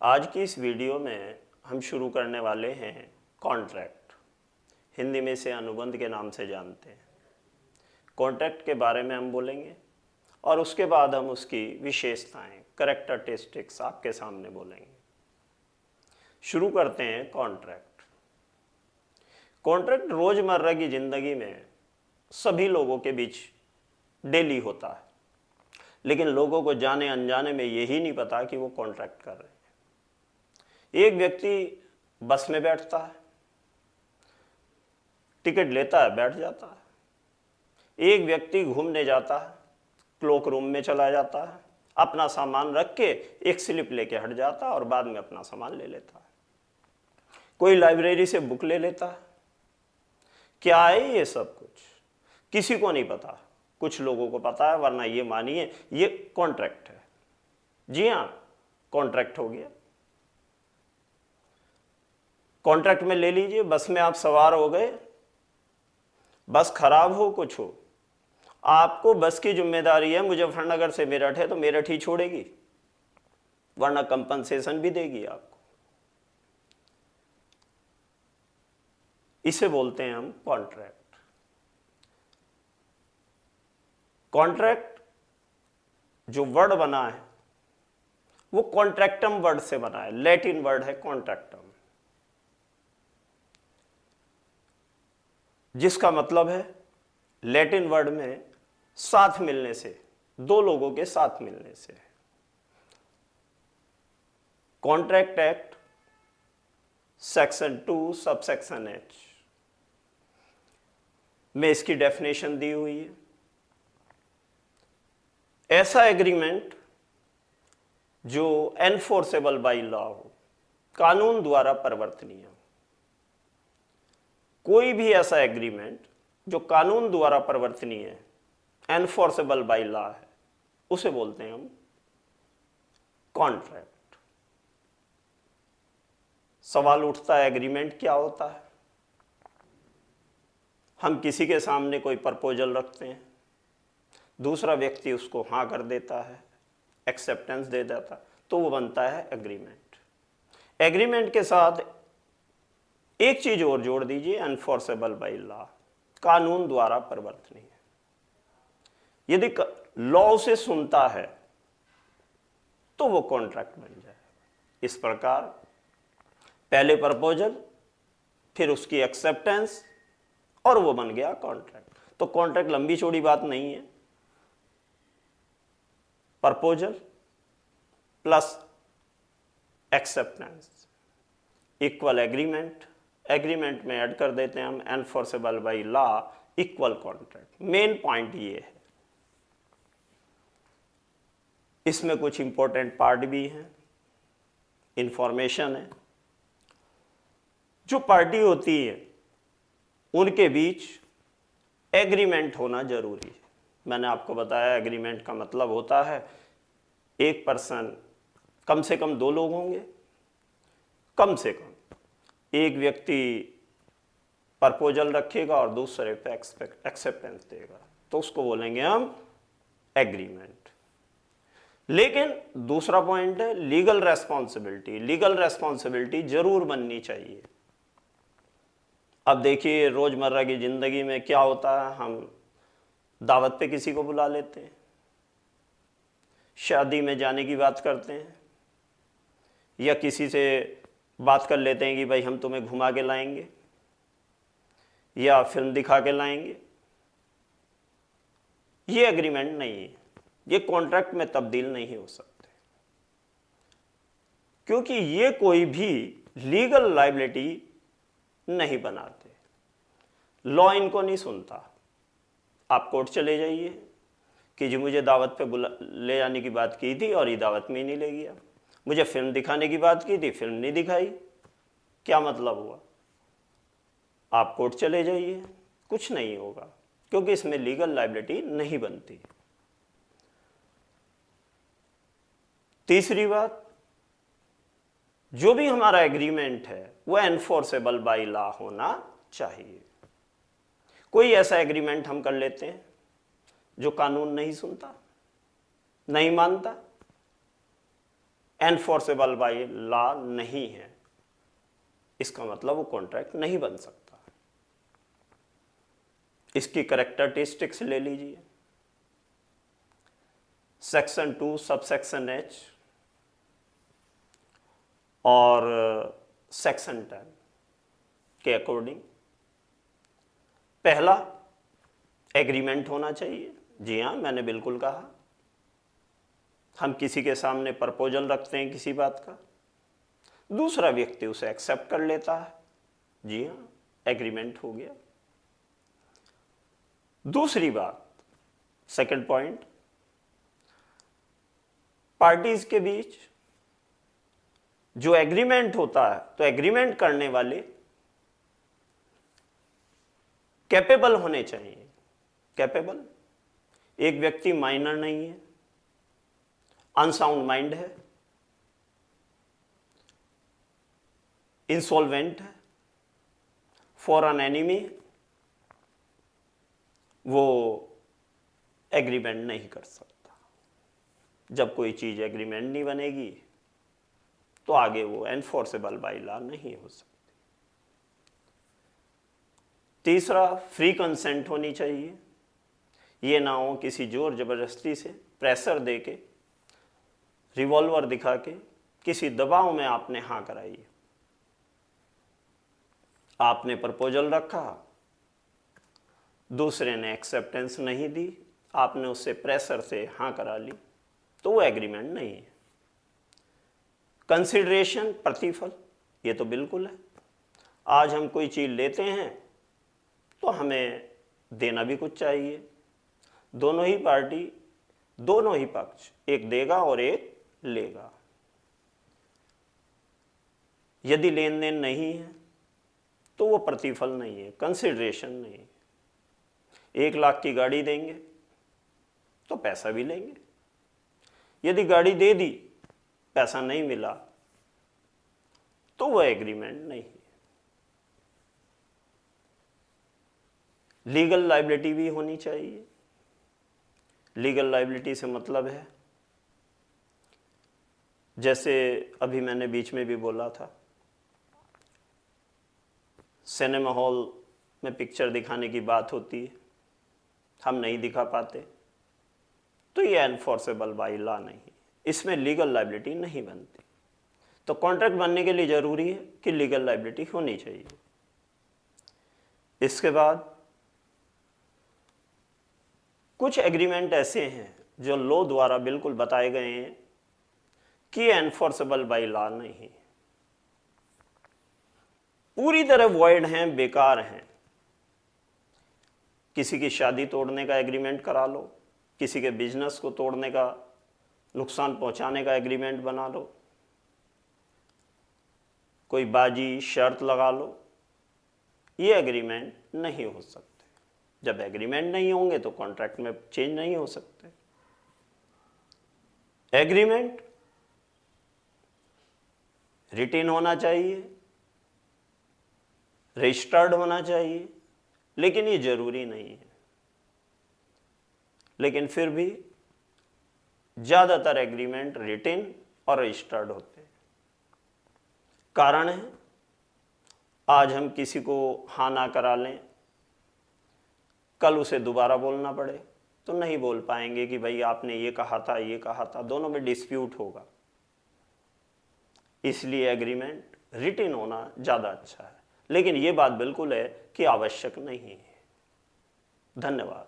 आज की इस वीडियो में हम शुरू करने वाले हैं कॉन्ट्रैक्ट। हिंदी में इसे अनुबंध के नाम से जानते हैं। कॉन्ट्रैक्ट के बारे में हम बोलेंगे और उसके बाद हम उसकी विशेषताएं, कैरेक्टरिस्टिक्स आपके सामने बोलेंगे। शुरू करते हैं कॉन्ट्रैक्ट। कॉन्ट्रैक्ट रोजमर्रा की जिंदगी में सभी लोगों के बीच डेली होता है, लेकिन लोगों को जाने अनजाने में यही नहीं पता कि वो कॉन्ट्रैक्ट कर रहे हैं। एक व्यक्ति बस में बैठता है, टिकट लेता है, बैठ जाता है। एक व्यक्ति घूमने जाता है, क्लोक रूम में चला जाता है, अपना सामान रख के एक स्लिप लेके हट जाता है और बाद में अपना सामान ले लेता है। कोई लाइब्रेरी से बुक ले लेता है। क्या है ये सब कुछ? किसी को नहीं पता, कुछ लोगों को पता है, वरना ये मानिए ये कॉन्ट्रैक्ट है। जी हाँ, कॉन्ट्रैक्ट हो गया। कॉन्ट्रैक्ट में ले लीजिए, बस में आप सवार हो गए, बस खराब हो कुछ हो, आपको बस की जिम्मेदारी है। मुजफ्फरनगर से मेरठ है तो मेरठ ही छोड़ेगी, वरना कंपनसेशन भी देगी आपको। इसे बोलते हैं हम कॉन्ट्रैक्ट। कॉन्ट्रैक्ट जो वर्ड बना है वो कॉन्ट्रैक्टम वर्ड से बना है। लैटिन वर्ड है कॉन्ट्रैक्टम, जिसका मतलब है लैटिन वर्ड में साथ मिलने से, दो लोगों के साथ मिलने से। Contract act section 2 subsection H में इसकी डेफिनेशन दी हुई है। ऐसा एग्रीमेंट जो एनफोर्सेबल बाय लॉ हो, कानून द्वारा परिवर्तनीय हो। कोई भी ऐसा एग्रीमेंट जो कानून द्वारा परिवर्तनीय है, एनफोर्सेबल बाय लॉ है, उसे बोलते हैं हम कॉन्ट्रैक्ट। सवाल उठता है, एग्रीमेंट क्या होता है? हम किसी के सामने कोई प्रपोजल रखते हैं, दूसरा व्यक्ति उसको हाँ कर देता है, एक्सेप्टेंस दे देता, तो वो बनता है एग्रीमेंट। एग्रीमेंट के साथ एक चीज और जोड़ दीजिए, एनफोर्सेबल बाय लॉ, कानून द्वारा परिवर्तनीय। यदि लॉ उसे सुनता है तो वो कॉन्ट्रैक्ट बन जाए। इस प्रकार पहले प्रपोजल, फिर उसकी एक्सेप्टेंस, और वो बन गया कॉन्ट्रैक्ट। तो कॉन्ट्रैक्ट लंबी चौड़ी बात नहीं है। Proposal plus acceptance equal agreement. Agreement में ऐड कर देते हैं हम enforceable by law equal contract. Main point ये है। इसमें कुछ इंपॉर्टेंट पार्ट भी हैं, इंफॉर्मेशन है। जो पार्टी होती है उनके बीच एग्रीमेंट होना जरूरी है। मैंने आपको बताया एग्रीमेंट का मतलब होता है एक पर्सन, कम से कम दो लोग होंगे, कम से कम एक व्यक्ति प्रपोजल रखेगा और दूसरे पे एक्सेप्टेंस देगा, तो उसको बोलेंगे हम एग्रीमेंट। लेकिन दूसरा पॉइंट है लीगल रेस्पॉन्सिबिलिटी। लीगल रेस्पॉन्सिबिलिटी जरूर बननी चाहिए। अब देखिए रोजमर्रा की जिंदगी में क्या होता है, हम दावत पे किसी को बुला लेते हैं, शादी में जाने की बात करते हैं, या किसी से बात कर लेते हैं कि भाई हम तुम्हें घुमा के लाएंगे या फिल्म दिखा के लाएंगे। ये एग्रीमेंट नहीं है, ये कॉन्ट्रैक्ट में तब्दील नहीं हो सकते, क्योंकि ये कोई भी लीगल लायबिलिटी नहीं बनाते। लॉ इनको नहीं सुनता। आप कोर्ट चले जाइए कि जी मुझे दावत पे ले जाने की बात की थी और ये दावत में ही नहीं ले गया, मुझे फिल्म दिखाने की बात की थी, फिल्म नहीं दिखाई, क्या मतलब हुआ? आप कोर्ट चले जाइए, कुछ नहीं होगा, क्योंकि इसमें लीगल लायबिलिटी नहीं बनती। तीसरी बात, जो भी हमारा एग्रीमेंट है वो एनफोर्सेबल बाय लॉ होना चाहिए। कोई ऐसा एग्रीमेंट हम कर लेते हैं जो कानून नहीं सुनता, नहीं मानता, एनफोर्सेबल बाय लॉ नहीं है, इसका मतलब वो कॉन्ट्रैक्ट नहीं बन सकता। इसकी कैरेक्टरिस्टिक्स ले लीजिए। सेक्शन 2 सबसेक्शन एच और सेक्शन 10 के अकॉर्डिंग पहला एग्रीमेंट होना चाहिए। जी हाँ, मैंने बिल्कुल कहा। हम किसी के सामने प्रपोजल रखते हैं किसी बात का, दूसरा व्यक्ति उसे एक्सेप्ट कर लेता है, जी हाँ, एग्रीमेंट हो गया। दूसरी बात, सेकंड पॉइंट, पार्टीज के बीच जो एग्रीमेंट होता है तो एग्रीमेंट करने वाले कैपेबल होने चाहिए। कैपेबल, एक व्यक्ति माइनर नहीं है, अनसाउंड माइंड है, इंसॉल्वेंट है, फॉर एन एनिमी, वो एग्रीमेंट नहीं कर सकता। जब कोई चीज एग्रीमेंट नहीं बनेगी तो आगे वो एनफोर्सेबल बाय लॉ नहीं हो सकती। तीसरा, फ्री कंसेंट होनी चाहिए। ये ना हो किसी जोर जबरदस्ती से, प्रेशर देके, रिवॉल्वर दिखा के, किसी दबाव में आपने हाँ कराई। आपने प्रपोजल रखा, दूसरे ने एक्सेप्टेंस नहीं दी, आपने उससे प्रेशर से हाँ करा ली, तो वो एग्रीमेंट नहीं है। कंसिडरेशन, प्रतिफल, ये तो बिल्कुल है। आज हम कोई चीज लेते हैं तो हमें देना भी कुछ चाहिए। दोनों ही पार्टी, दोनों ही पक्ष, एक देगा और एक लेगा। यदि लेन देन नहीं है तो वो प्रतिफल नहीं है, कंसिडरेशन नहीं है। 1 लाख की गाड़ी देंगे तो पैसा भी लेंगे। यदि गाड़ी दे दी, पैसा नहीं मिला, तो वह एग्रीमेंट नहीं है। लीगल लायबिलिटी भी होनी चाहिए। लीगल लायबिलिटी से मतलब है, जैसे अभी मैंने बीच में भी बोला था, सिनेमा हॉल में पिक्चर दिखाने की बात होती है, हम नहीं दिखा पाते, तो ये एनफोर्सेबल बाय लॉ नहीं, इसमें लीगल लायबिलिटी नहीं बनती। तो कॉन्ट्रैक्ट बनने के लिए जरूरी है कि लीगल लायबिलिटी होनी चाहिए। इसके बाद कुछ एग्रीमेंट ऐसे हैं जो लॉ द्वारा बिल्कुल बताए गए हैं कि एनफोर्सेबल बाय लॉ नहीं, पूरी तरह वॉइड हैं, बेकार हैं। किसी की शादी तोड़ने का एग्रीमेंट करा लो, किसी के बिजनेस को तोड़ने का, नुकसान पहुंचाने का एग्रीमेंट बना लो, कोई बाजी शर्त लगा लो, ये एग्रीमेंट नहीं हो सकते। जब एग्रीमेंट नहीं होंगे तो कॉन्ट्रैक्ट में चेंज नहीं हो सकते। एग्रीमेंट रिटेन होना चाहिए, रजिस्टर्ड होना चाहिए, लेकिन ये जरूरी नहीं है। लेकिन फिर भी ज्यादातर एग्रीमेंट रिटेन और रजिस्टर्ड होते हैं। कारण है, आज हम किसी को हाँ ना करा लें, कल उसे दोबारा बोलना पड़े तो नहीं बोल पाएंगे कि भाई आपने ये कहा था, ये कहा था, दोनों में डिस्प्यूट होगा। इसलिए एग्रीमेंट रिटेन होना ज्यादा अच्छा है, लेकिन ये बात बिल्कुल है कि आवश्यक नहीं है। धन्यवाद।